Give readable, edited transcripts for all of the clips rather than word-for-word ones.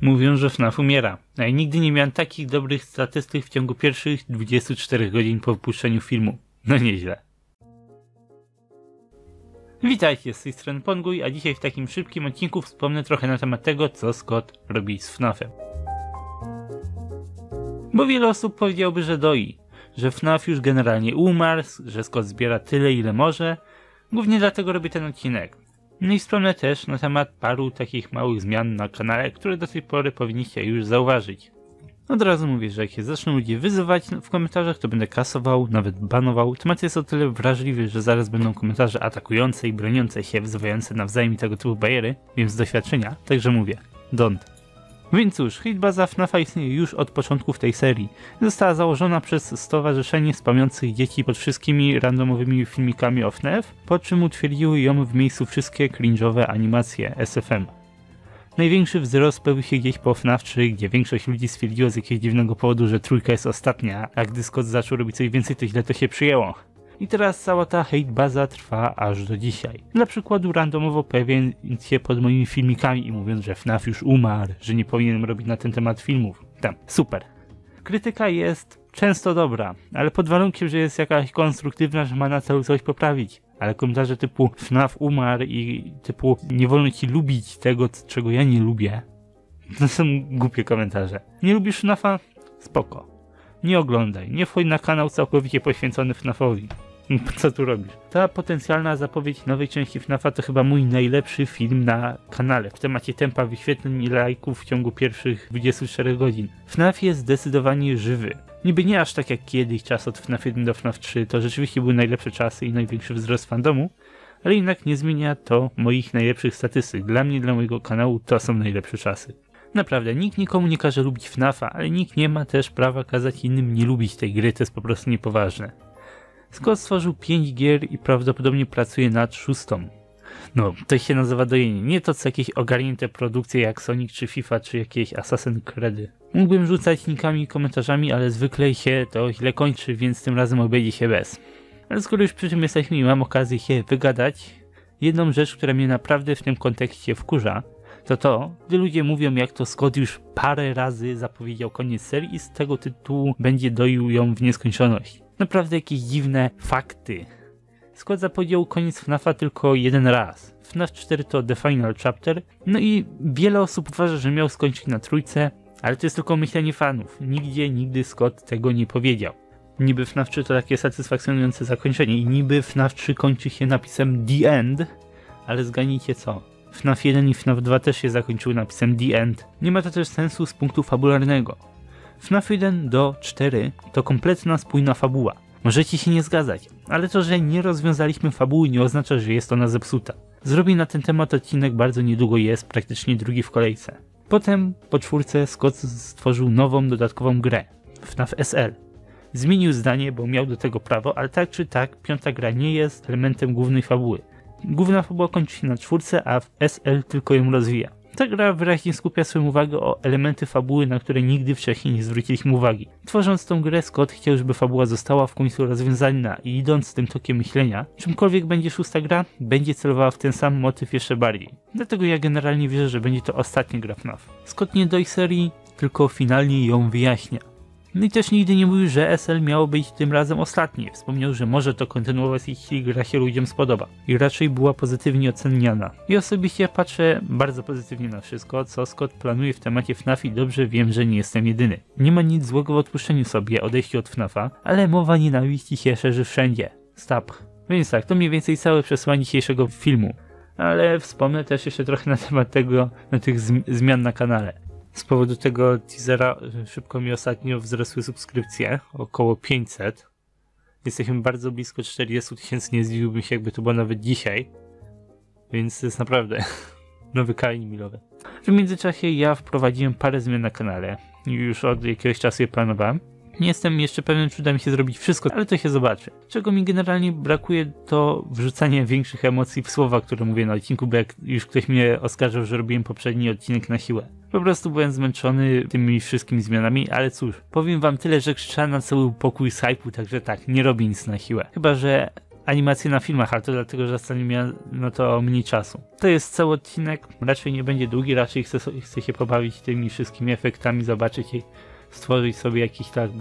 Mówią, że FNAF umiera, a ja nigdy nie miałem takich dobrych statystyk w ciągu pierwszych 24 godzin po wypuszczeniu filmu. No nieźle. Witajcie, z tej strony Ponguj, a dzisiaj w takim szybkim odcinku wspomnę trochę na temat tego, co Scott robi z FNAF-em. Bo wiele osób powiedziałoby, że doi, że FNAF już generalnie umarł, że Scott zbiera tyle, ile może. Głównie dlatego robię ten odcinek. No i wspomnę też na temat paru takich małych zmian na kanale, które do tej pory powinniście już zauważyć. Od razu mówię, że jak się zaczną ludzie wyzywać w komentarzach, to będę kasował, nawet banował. Temat jest o tyle wrażliwy, że zaraz będą komentarze atakujące i broniące się, wzywające nawzajem i tego typu bariery, wiem z doświadczenia, także mówię, don't. Więc cóż, hitbaza FNAF-a istnieje już od początków tej serii. Została założona przez stowarzyszenie spamiących dzieci pod wszystkimi randomowymi filmikami o FNAF, po czym utwierdziły ją w miejscu wszystkie cringe'owe animacje SFM. Największy wzrost pojawił się gdzieś po FNAF 3, gdzie większość ludzi stwierdziło z jakiegoś dziwnego powodu, że trójka jest ostatnia, a gdy Scott zaczął robić coś więcej, to źle to się przyjęło. I teraz cała ta hejtbaza trwa aż do dzisiaj. Dla przykładu randomowo pojawiając się pod moimi filmikami i mówiąc, że FNAF już umarł, że nie powinienem robić na ten temat filmów. Tam, super. Krytyka jest często dobra, ale pod warunkiem, że jest jakaś konstruktywna, że ma na celu coś poprawić. Ale komentarze typu FNAF umarł i typu nie wolno ci lubić tego, czego ja nie lubię, to są głupie komentarze. Nie lubisz FNAF-a? Spoko. Nie oglądaj, nie wchodź na kanał całkowicie poświęcony FNAF-owi. Co tu robisz? Ta potencjalna zapowiedź nowej części FNAF-a to chyba mój najlepszy film na kanale w temacie tempa wyświetleń i lajków w ciągu pierwszych 24 godzin. FNAF jest zdecydowanie żywy. Niby nie aż tak jak kiedyś czas od FNAF 1 do FNAF 3, to rzeczywiście były najlepsze czasy i największy wzrost fandomu, ale jednak nie zmienia to moich najlepszych statystyk. Dla mnie, dla mojego kanału to są najlepsze czasy. Naprawdę, nikt nikomu nie każe lubić FNAF-a, ale nikt nie ma też prawa kazać innym nie lubić tej gry, to jest po prostu niepoważne. Scott stworzył 5 gier i prawdopodobnie pracuje nad 6. No, to się nazywa dojenie, nie to co jakieś ogarnięte produkcje jak Sonic czy FIFA czy jakieś Assassin's Creed. Mógłbym rzucać linkami i komentarzami, ale zwykle się to źle kończy, więc tym razem obejdzie się bez. Ale skoro już przy tym jesteśmy i mam okazję się wygadać, jedną rzecz, która mnie naprawdę w tym kontekście wkurza, to, gdy ludzie mówią, jak to Scott już parę razy zapowiedział koniec serii i z tego tytułu będzie doił ją w nieskończoność. Naprawdę jakieś dziwne fakty. Scott zapowiedział koniec FNAF-a tylko jeden raz. FNAF 4 to The Final Chapter, no i wiele osób uważa, że miał skończyć na trójce, ale to jest tylko myślenie fanów. Nigdy Scott tego nie powiedział. Niby FNAF 3 to takie satysfakcjonujące zakończenie i niby FNAF 3 kończy się napisem The End, ale zgadnijcie co? FNAF 1 i FNAF 2 też się zakończyły napisem The End. Nie ma to też sensu z punktu fabularnego. FNAF 1 do 4 to kompletna, spójna fabuła. Możecie się nie zgadzać, ale to, że nie rozwiązaliśmy fabuły, nie oznacza, że jest ona zepsuta. Zrobię na ten temat odcinek bardzo niedługo, jest praktycznie drugi w kolejce. Potem po 4 Scott stworzył nową, dodatkową grę, FNAF SL. Zmienił zdanie, bo miał do tego prawo, ale tak czy tak 5. gra nie jest elementem głównej fabuły. Główna fabuła kończy się na 4, a w SL tylko ją rozwija. Ta gra wyraźnie skupia swoją uwagę o elementy fabuły, na które nigdy wcześniej nie zwróciliśmy uwagi. Tworząc tą grę, Scott chciał, żeby fabuła została w końcu rozwiązana i idąc tym tokiem myślenia, czymkolwiek będzie 6. gra, będzie celowała w ten sam motyw jeszcze bardziej. Dlatego ja generalnie wierzę, że będzie to ostatnia gra FNAF. Scott nie doi serii, tylko finalnie ją wyjaśnia. No i też nigdy nie mówił, że SL miało być tym razem ostatnie. Wspomniał, że może to kontynuować, jeśli gra się ludziom spodoba. I raczej była pozytywnie oceniana. I osobiście patrzę bardzo pozytywnie na wszystko, co Scott planuje w temacie FNAF i dobrze wiem, że nie jestem jedyny. Nie ma nic złego w odpuszczeniu sobie odejściu od FNAF-a, ale mowa nienawiści się szerzy wszędzie. Stop. Więc tak, to mniej więcej całe przesłanie dzisiejszego filmu. Ale wspomnę też jeszcze trochę na temat tych zmian na kanale. Z powodu tego teasera szybko mi ostatnio wzrosły subskrypcje, około 500. Jesteśmy bardzo blisko 40 000, nie zdziwiłbym się, jakby to było nawet dzisiaj. Więc to jest naprawdę nowy kamień milowy. W międzyczasie ja wprowadziłem parę zmian na kanale. Już od jakiegoś czasu je planowałem. Nie jestem jeszcze pewien, czy uda mi się zrobić wszystko, ale to się zobaczy. Czego mi generalnie brakuje, to wrzucanie większych emocji w słowa, które mówię na odcinku, bo jak już ktoś mnie oskarżał, że robiłem poprzedni odcinek na siłę. Po prostu byłem zmęczony tymi wszystkimi zmianami, ale cóż, powiem wam tyle, że krzyczałem na cały pokój z hype'u, także tak, nie robię nic na siłę. Chyba że animacje na filmach, ale to dlatego, że ostatnio miałem no to mniej czasu. To jest cały odcinek, raczej nie będzie długi, raczej chcę się pobawić tymi wszystkimi efektami, zobaczyć i stworzyć sobie jakiś tak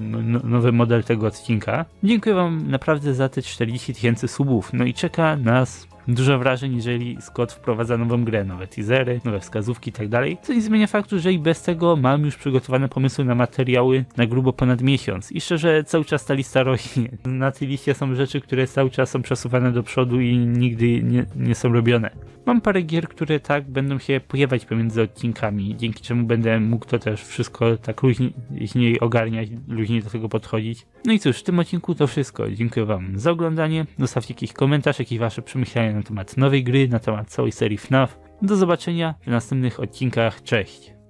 nowy model tego odcinka. Dziękuję wam naprawdę za te 40 000 subów, no i czeka nas dużo wrażeń, jeżeli Scott wprowadza nową grę, nowe teasery, nowe wskazówki i tak dalej, co nie zmienia faktu, że i bez tego mam już przygotowane pomysły na materiały na grubo ponad miesiąc i szczerze cały czas ta lista rośnie. Na tej liście są rzeczy, które cały czas są przesuwane do przodu i nigdy nie są robione. Mam parę gier, które tak będą się pojawiać pomiędzy odcinkami, dzięki czemu będę mógł to też wszystko tak luźniej ogarniać, luźniej do tego podchodzić. No i cóż, w tym odcinku to wszystko. Dziękuję wam za oglądanie, zostawcie jakiś komentarz, jakieś wasze przemyślenia na temat nowej gry, na temat całej serii FNAF. Do zobaczenia w następnych odcinkach, cześć!